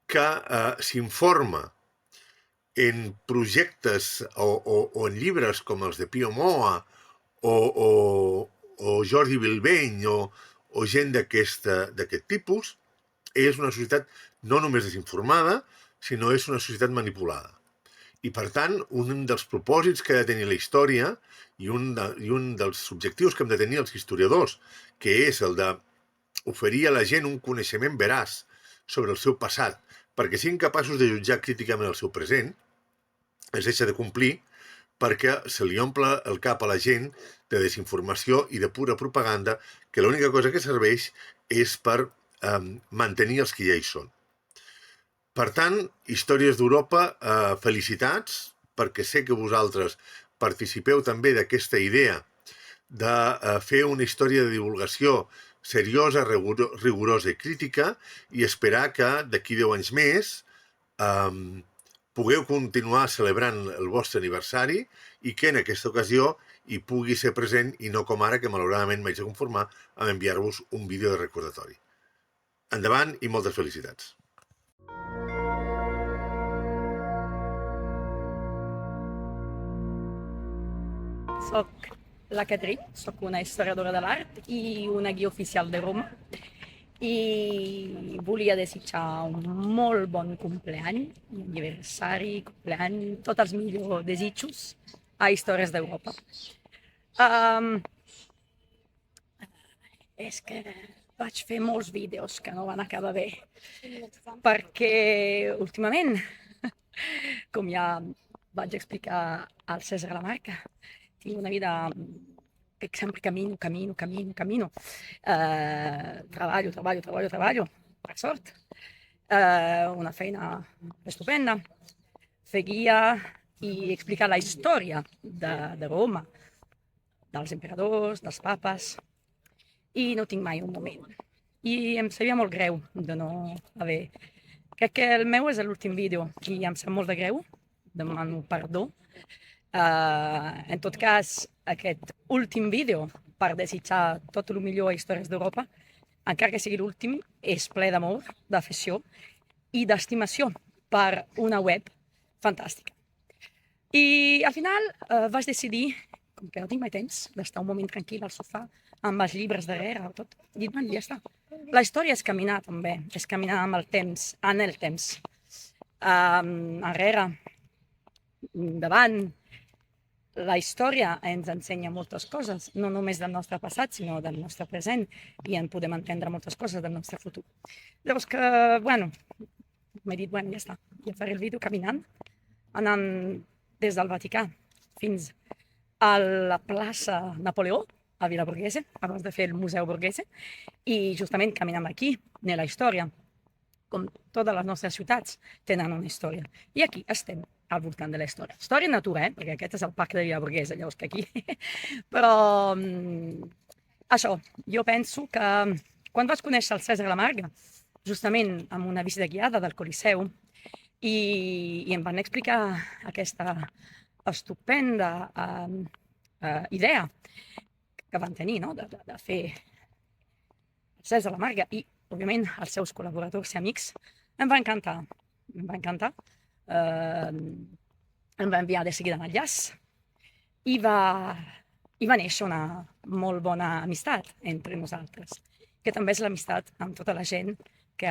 que s'informa en projectes o en llibres com els de Pio Moa o Jordi Bilbeny o gent d'aquest tipus, és una societat no només desinformada, sinó és una societat manipulada. I, per tant, un dels propòsits que ha de tenir la història i un dels objectius que hem de tenir els historiadors, que és el d'oferir a la gent un coneixement veraç sobre el seu passat, perquè siguin capaços de jutjar críticament el seu present, es deixa de complir perquè se li omple el cap a la gent de desinformació i de pura propaganda que l'única cosa que serveix és per mantenir els que ja hi són. Per tant, Històries d'Europa, felicitats, perquè sé que vosaltres participeu també d'aquesta idea de fer una història de divulgació seriosa, rigorosa i crítica i esperar que d'aquí 10 anys més pugueu continuar celebrant el vostre aniversari i que en aquesta ocasió hi pugui ser present i no com ara, que malauradament m'haig de conformar amb enviar-vos un vídeo de recordatori. Endavant i moltes felicitats. Soc la Catrí, soc una historiadora de l'art i una guia oficial de Roma i volia desitjar un molt bon compleany, aniversari, compleany, tots els millors desitjos a Històries d'Europa. És que vaig fer molts vídeos que no van acabar bé, perquè últimament, com ja vaig explicar al César Lamarca, tinc una vida que sempre camino. Treballo, per sort. Una feina estupenda. Fer guia i explicar la història de Roma, dels emperadors, dels papes, i no tinc mai un moment. I em sabia molt greu de no haver... Crec que el meu és l'últim vídeo i em sap molt de greu, demano perdó. En tot cas, aquest últim vídeo, per desitjar tot el millor a Històries d'Europa, encara que sigui l'últim, és ple d'amor, d'afecció i d'estimació per una web fantàstica. I al final vaig decidir, com que no tinc mai temps, d'estar un moment tranquil al sofà, amb els llibres darrere, tot, i dic, ja està. La història és caminar també, és caminar amb el temps, en el temps. Enrere, davant, la història ens ensenya moltes coses, no només del nostre passat, sinó del nostre present, i en podem entendre moltes coses del nostre futur. Llavors que, m'he dit, ja està, ja faré el vídeo caminant, anant des del Vaticà fins a la plaça Napoleó, a Villa Borghese, abans de fer el Museu Borghese, i justament caminam aquí, nella història, com totes les nostres ciutats tenen una història. I aquí estem al voltant de la història. Història en natura, perquè aquest és el parc de Villa Borghese, llavors que aquí... Però això, jo penso que quan vaig conèixer el Cèsar Lamarga, justament amb una visita guiada del Coliseu, i em van explicar aquesta estupenda idea que van tenir, no? de fer Cèsar Lamarga i, òbviament, els seus col·laboradors i amics, em va encantar. Em va encantar. Em va enviar de seguida un enllaç i va néixer una molt bona amistat entre nosaltres, que també és l'amistat amb tota la gent que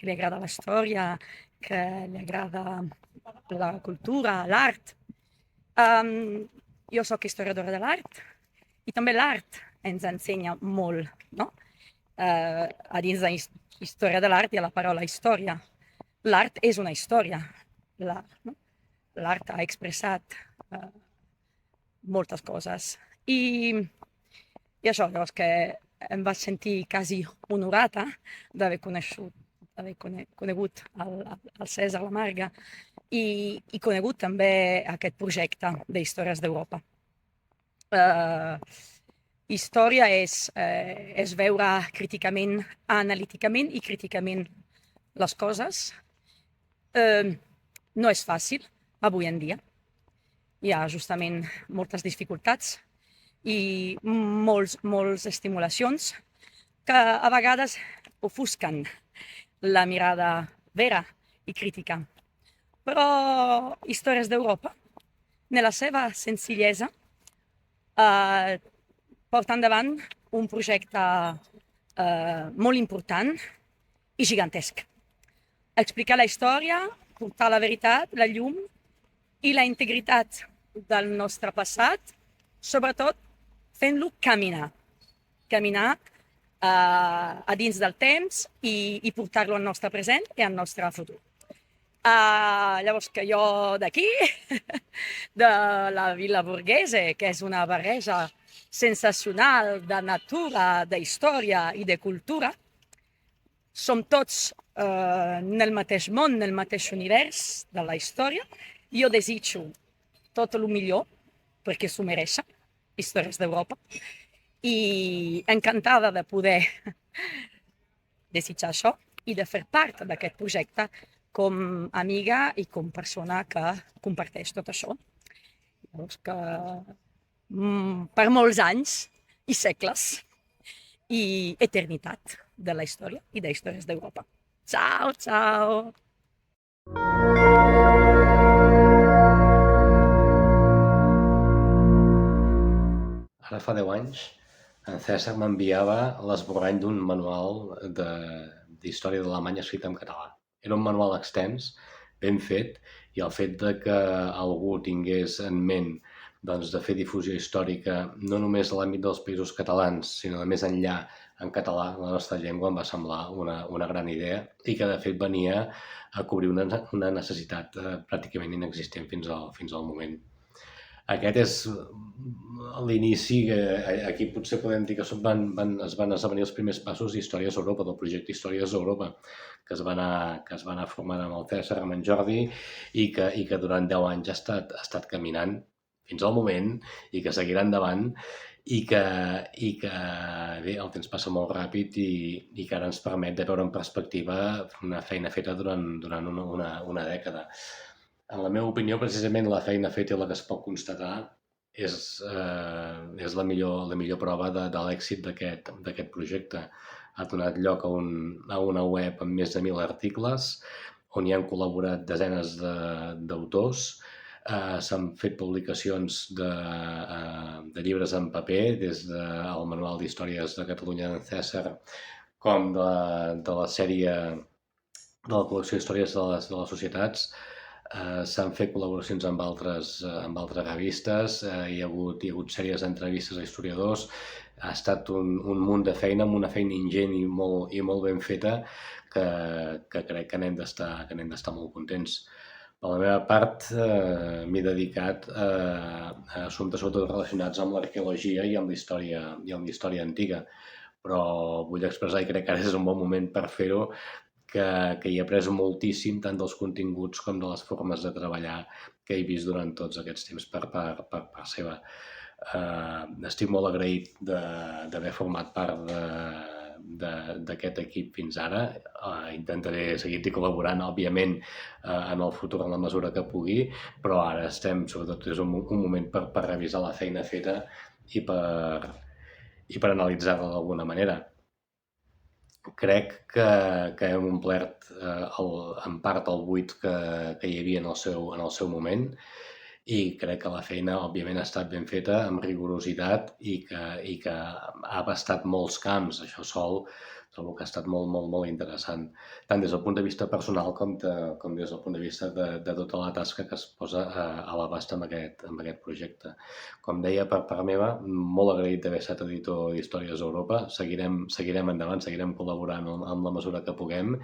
li agrada la història, que li agrada la cultura, l'art. Jo soc historiadora de l'art i també l'art ens ensenya molt, no? A dins de la història de l'art hi ha la paraula història. L'art és una història. L'art ha expressat moltes coses. I això, llavors que em vaig sentir quasi honorada d'haver conegut el Cèsar Lamarga i conegut també aquest projecte d'Històries d'Europa. Història és veure críticament, analíticament i críticament les coses. No és fàcil avui en dia. Hi ha justament moltes dificultats i moltes estimulacions que a vegades ofusquen la mirada vera i crítica. Però Històries d'Europa, nella seva senzillesa, porta endavant un projecte molt important i gigantesc. Explicar la història, portar la veritat, la llum i la integritat del nostre passat, sobretot fent-lo caminar. Caminar a dins del temps i portar-lo al nostre present i al nostre futur. Llavors que jo d'aquí, de la Villa Borghese, que és una barreja sensacional de natura, d'història i de cultura, som tots nel mateix món, nel mateix univers de la història. Jo desitjo tot el millor, perquè s'ho mereixen, Històries d'Europa, i encantada de poder desitjar això i de fer part d'aquest projecte com amiga i com persona que comparteix tot això. Llavors que per molts anys i segles i eternitat de la història i de Històries d'Europa. Ciao, ciao! Ara fa 10 anys, en Cèsar m'enviava l'esborrany d'un manual d'història d'Alemanya escrit en català. Era un manual extens, ben fet, i el fet de que algú tingués en ment de fer difusió històrica no només a l'àmbit dels països catalans, sinó de més enllà en català, la nostra llengua, em va semblar una gran idea i que de fet venia a cobrir una necessitat pràcticament inexistent fins al moment. Aquest és l'inici, aquí potser podem dir que es van esdevenir els primers passos d'Històries d'Europa, del projecte Històries d'Europa, que es va anar formant amb el Cèsar, amb en Jordi, i que durant 10 anys ha estat caminant fins al moment i que seguirà endavant i que bé, el temps passa molt ràpid i que ara ens permet de veure en perspectiva una feina feta durant una dècada. En la meva opinió, precisament la feina feta i la que es pot constatar és la millor prova de l'èxit d'aquest projecte. Ha donat lloc a una web amb més de 1.000 articles on hi han col·laborat desenes d'autors. S'han fet publicacions de llibres en paper, des del Manual d'Històries de Catalunya d'en Cèsar com de la sèrie de la col·lecció d'històries de les societats. S'han fet col·laboracions amb altres revistes, hi ha hagut sèries d'entrevistes a historiadors. Ha estat un munt de feina, amb una feina ingent i molt ben feta, que crec que n'hem d'estar molt contents. Per la meva part, m'he dedicat a assumptes sobretot relacionats amb l'arqueologia i amb la història antiga, però vull expressar, i crec que ara és un bon moment per fer-ho, que hi he après moltíssim tant dels continguts com de les formes de treballar que he vist durant tots aquests temps per part seva. Estic molt agraït d'haver format part d'aquest equip fins ara. Intentaré seguir-hi col·laborant, òbviament, en el futur en la mesura que pugui, però ara sobretot és un moment per revisar la feina feta i per analitzar-la d'alguna manera. Crec que hem omplert en part el buit que hi havia en el seu moment, i crec que la feina, òbviament, ha estat ben feta, amb rigorositat, i que ha abastat molts camps. Això sol trobo que ha estat molt interessant, tant des del punt de vista personal com des del punt de vista de tota la tasca que es posa a l'abast amb aquest projecte. Com deia, per part meva, molt agraït d'haver estat editor d'Històries d'Europa. Seguirem endavant, seguirem col·laborant amb la mesura que puguem,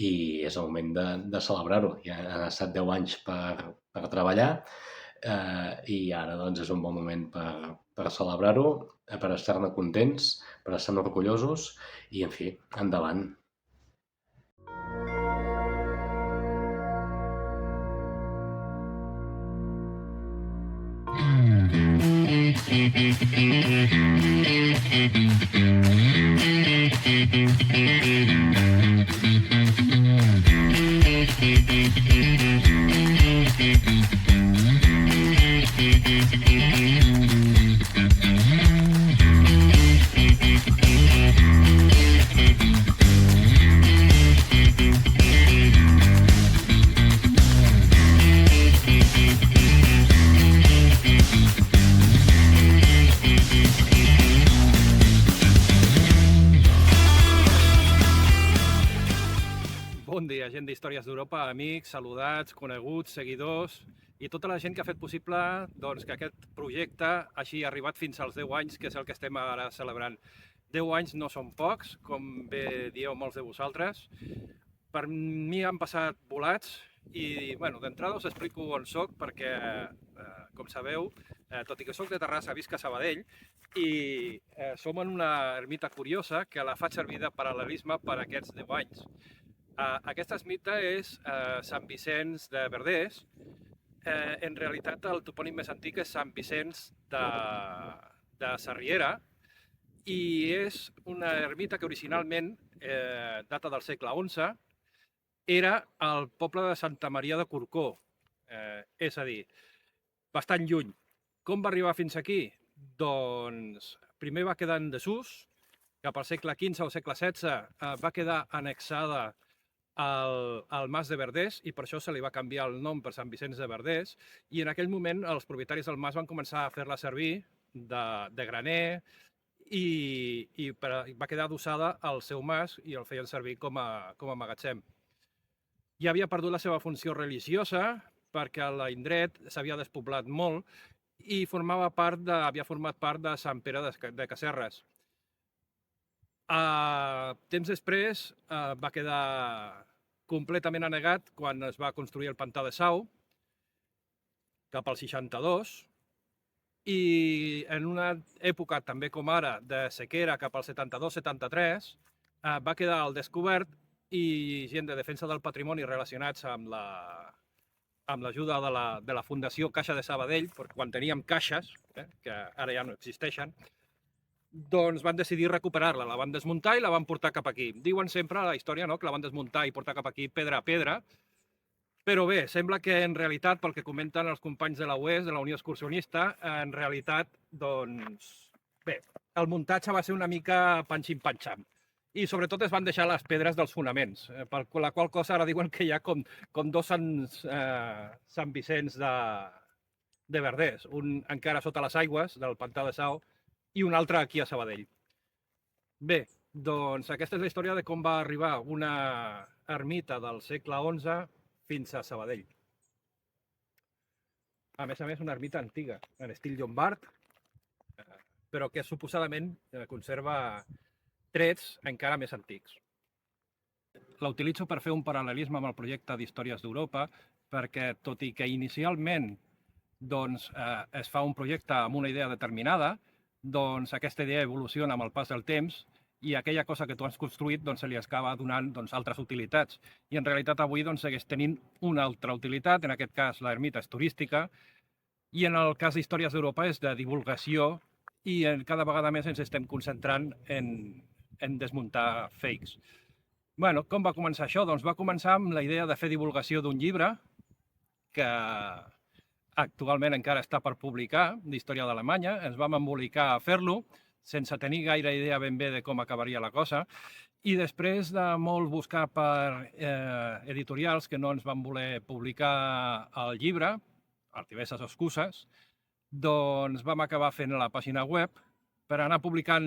i és el moment de celebrar-ho. Ja han estat 10 anys per treballar, i ara doncs és un bon moment per celebrar-ho, per estar-ne contents, per estar-ne orgullosos, i en fi, endavant. Bon dia, gent d'Històries d'Europa, amics, saludats, coneguts, seguidors i tota la gent que ha fet possible que aquest projecte hagi arribat fins als 10 anys, que és el que estem ara celebrant. 10 anys no són pocs, com bé dieu molts de vosaltres. Per mi han passat volats i, d'entrada us explico on soc perquè, com sabeu, tot i que soc de Terrassa, visc a Sabadell i som en una ermita curiosa que la faig servir de paral·lelisme per aquests 10 anys. Aquesta ermita és Sant Vicenç de Verders. En realitat, el topònim més antic és Sant Vicenç de Sarriera i és una ermita que originalment data del segle XI. Era el poble de Santa Maria de Corcó, és a dir, bastant lluny. Com va arribar fins aquí? Doncs primer va quedar en desús, cap al segle XV o segle XVI va quedar annexada al Mas de Verders i per això se li va canviar el nom per Sant Vicenç de Verders, i en aquell moment els propietaris del mas van començar a fer-la servir de graner i va quedar adossada al seu mas i el feien servir com a magatzem. Ja havia perdut la seva funció religiosa perquè l'indret s'havia despoblat molt i havia format part de Sant Pere de Casserres. Temps després va quedar completament anegat quan es va construir el pantà de Sau, cap al 62, i en una època també com ara de sequera cap al 72-73 va quedar al descobert i gent de defensa del patrimoni relacionats amb l'ajuda de la Fundació Caixa de Sabadell, perquè quan teníem caixes, que ara ja no existeixen, doncs van decidir recuperar-la, la van desmuntar i la van portar cap aquí. Diuen sempre a la història que la van desmuntar i portar cap aquí pedra a pedra, però bé, sembla que en realitat, pel que comenten els companys de la UES, de la Unió Excursionista, en realitat, doncs, bé, el muntatge va ser una mica panxim-panxam. I sobretot es van deixar les pedres dels fonaments, per la qual cosa ara diuen que hi ha com dos Sant Vicenç de Verders, un encara sota les aigües del pantà de Sau i un altre aquí a Sabadell. Bé, doncs aquesta és la història de com va arribar una ermita del segle XI fins a Sabadell. A més, una ermita antiga, en estil llombard, però que suposadament conserva trets encara més antics. la utilitzo per fer un paral·lelisme amb el projecte d'Històries d'Europa, perquè tot i que inicialment doncs, es fa un projecte amb una idea determinada, doncs aquesta idea evoluciona amb el pas del temps i aquella cosa que tu has construït doncs, se li acaba donant doncs, altres utilitats. I en realitat avui doncs, segueix tenint una altra utilitat, en aquest cas l'ermita és turística, i en el cas d'Històries d'Europa és de divulgació i cada vegada més ens estem concentrant en desmuntar fakes. Bueno, com va començar això? Doncs va començar amb la idea de fer divulgació d'un llibre que actualment encara està per publicar, d'història d'Alemanya. Ens vam embolicar a fer-lo, sense tenir gaire idea ben bé de com acabaria la cosa. I després de molt buscar per editorials que no ens van voler publicar el llibre, per diverses excuses, doncs vam acabar fent la pàgina web per anar publicant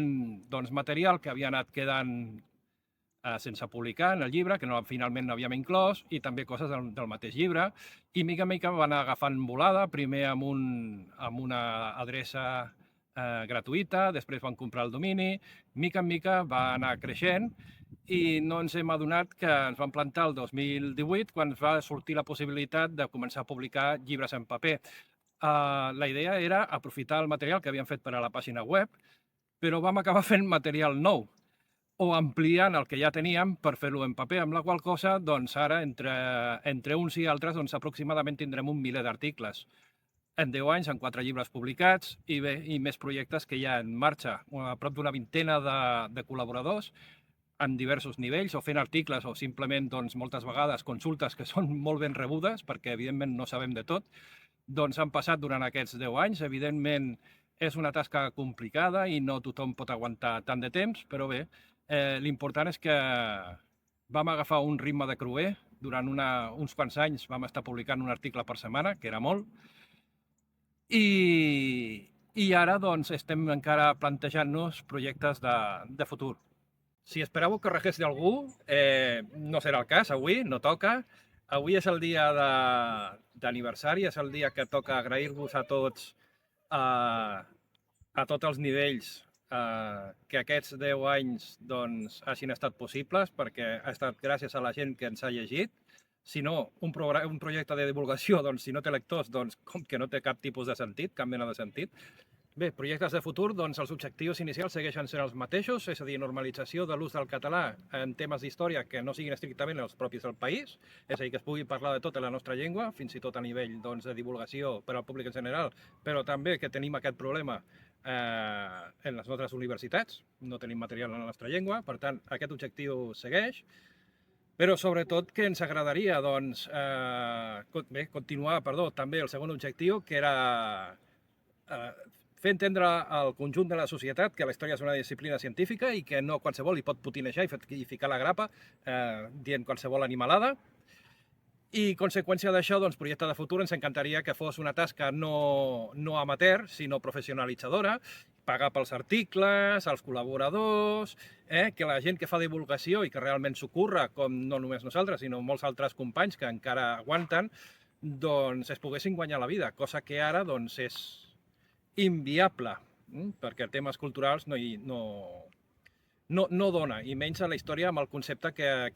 doncs, material que havia anat quedant sense publicar en el llibre, que finalment no havíem inclòs, i també coses del mateix llibre. I mica en mica van agafant volada, primer amb una adreça gratuïta, després van comprar el domini, mica en mica va anar creixent i no ens hem adonat que ens vam plantar el 2018 quan va sortir la possibilitat de començar a publicar llibres en paper. La idea era aprofitar el material que havíem fet per a la pàgina web, però vam acabar fent material nou o ampliant el que ja teníem per fer-lo en paper, amb la qual cosa doncs, ara entre uns i altres doncs, aproximadament tindrem un miler d'articles. En 10 anys, en 4 llibres publicats i més projectes que hi ha en marxa. A prop d'una vintena de col·laboradors en diversos nivells, o fent articles o simplement doncs, moltes vegades consultes que són molt ben rebudes, perquè evidentment no sabem de tot, doncs han passat durant aquests 10 anys. Evidentment és una tasca complicada i no tothom pot aguantar tant de temps, però bé, l'important és que vam agafar un ritme de cruer. Durant uns quants anys vam estar publicant un article per setmana, que era molt, i ara doncs, estem encara plantejant-nos projectes de futur. Si esperàveu que regés d'algú, no serà el cas avui, no toca. Avui és el dia d'aniversari, és el dia que toca agrair-vos a tots, a tots els nivells, que aquests 10 anys doncs, hagin estat possibles, perquè ha estat gràcies a la gent que ens ha llegit. Si no, un projecte de divulgació, doncs, si no té lectors, doncs, com que no té cap tipus de sentit, cap mena de sentit. Bé, projectes de futur, doncs, els objectius inicials segueixen sent els mateixos, és a dir, normalització de l'ús del català en temes d'història que no siguin estrictament els propis del país, és a dir, que es pugui parlar de tot en la nostra llengua, fins i tot a nivell doncs, de divulgació per al públic en general, però també que tenim aquest problema en les nostres universitats, no tenim material en la nostra llengua, per tant, aquest objectiu segueix, però sobretot que ens agradaria doncs, continuar també el segon objectiu, que era fer entendre al conjunt de la societat que la història és una disciplina científica i que no qualsevol hi pot putinejar i ficar la grapa dient qualsevol animalada. I, conseqüència d'això, doncs, projecte de futur, ens encantaria que fos una tasca no amateur, sinó professionalitzadora, pagar pels articles, als col·laboradors, que la gent que fa divulgació i que realment s'ho curra, com no només nosaltres, sinó molts altres companys que encara aguanten, doncs es poguessin guanyar la vida, cosa que ara doncs, és inviable, perquè temes culturals no dona, i menys a la història amb el concepte que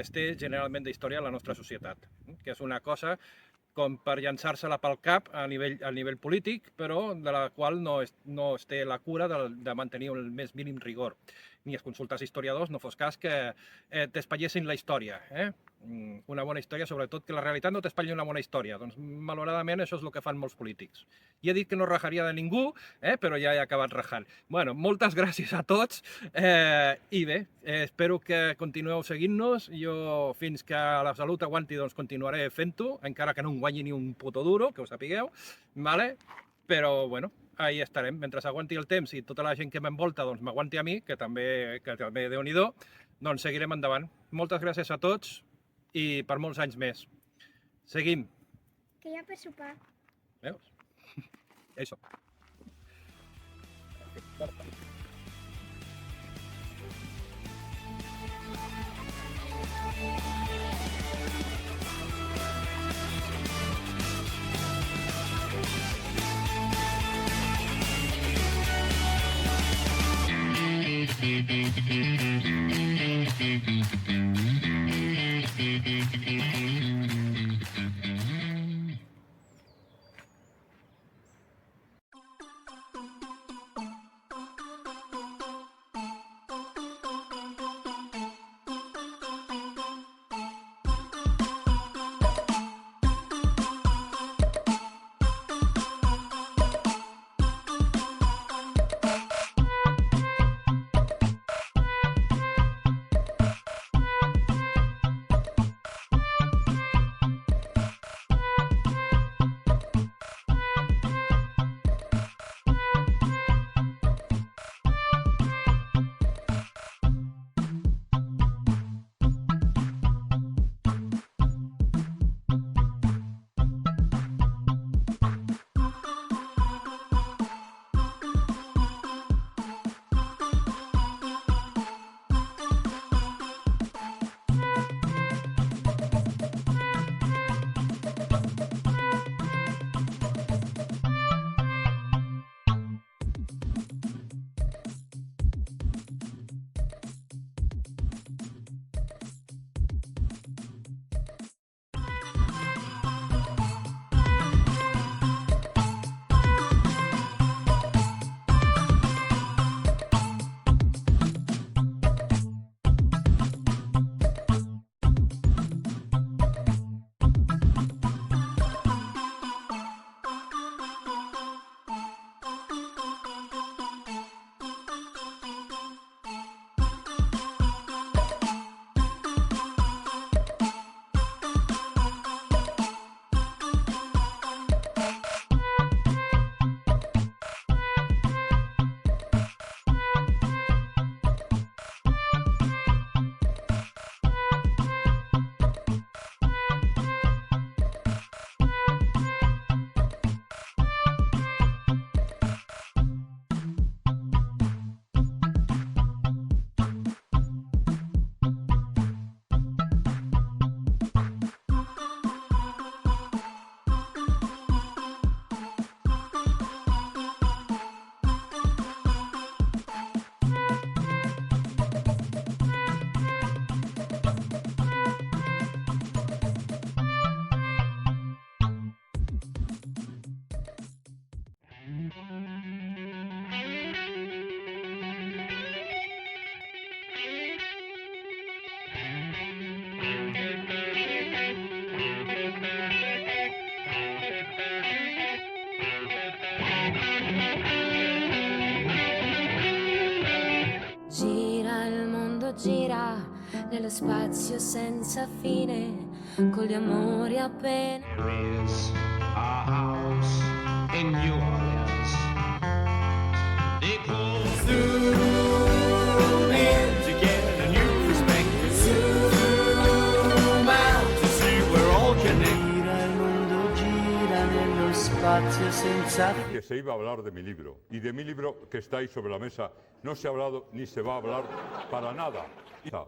es té generalment d'història a la nostra societat, que és una cosa com per llançar-se-la pel cap a nivell polític, però de la qual no es té la cura de mantenir el més mínim rigor. Ni es consulta als historiadors, no fos cas que t'espatllessin la història. Una bona història, sobretot que la realitat no t'espatlli una bona història. Doncs, malauradament, això és el que fan molts polítics. I he dit que no rajaria de ningú, però ja he acabat rajant. Bueno, moltes gràcies a tots i bé, espero que continueu seguint-nos. Jo, fins que la salut aguanti, doncs continuaré fent-ho, encara que no em guanyi ni un puto duro, que ho sapigueu, però, bueno, ahí estarem. Mentre aguanti el temps i tota la gent que m'envolta doncs m'aguanti a mi, que també Déu-n'hi-do, doncs seguirem endavant. Moltes gràcies a tots i per molts anys més. Seguim. Que ja per sopar. Veus? Això. Thank you. nello spazio senza fine, con gli amori appena. There is a house in New Orleans. They call zoom in to get a new perspective. Zoom out to see we're all connected. Gira il mondo, gira nello spazio senza fine. Que se iba a hablar de mi libro, y de mi libro que está ahí sobre la mesa no se ha hablado ni se va a hablar para nada,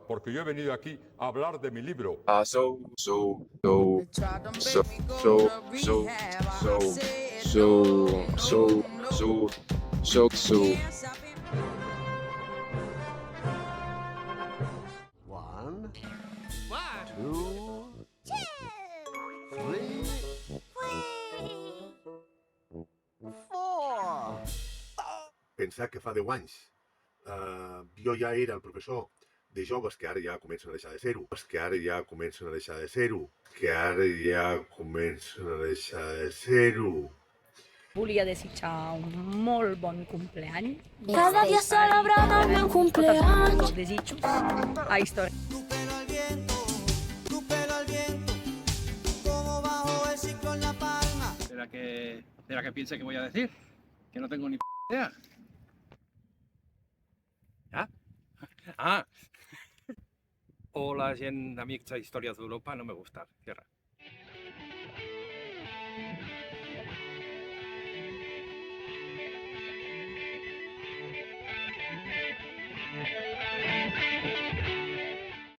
porque yo he venido aquí a hablar de mi libro. One, two, three, four. Pensar que fa 10 anys jo ja era el professor de joves que ara ja comencen a deixar de ser-ho, que ara ja comencen a deixar de ser-ho, que ara ja comencen a deixar de ser-ho. Volia desitjar un molt bon cumpleany. Cada dia celebrant el meu cumpleaños. Els desitjos a història. ¿Será que piensa que voy a decir? Que no tengo ni idea. ¿Ah? Ah. O la gent amics de Històries d'Europa no me gusta. Qué raro.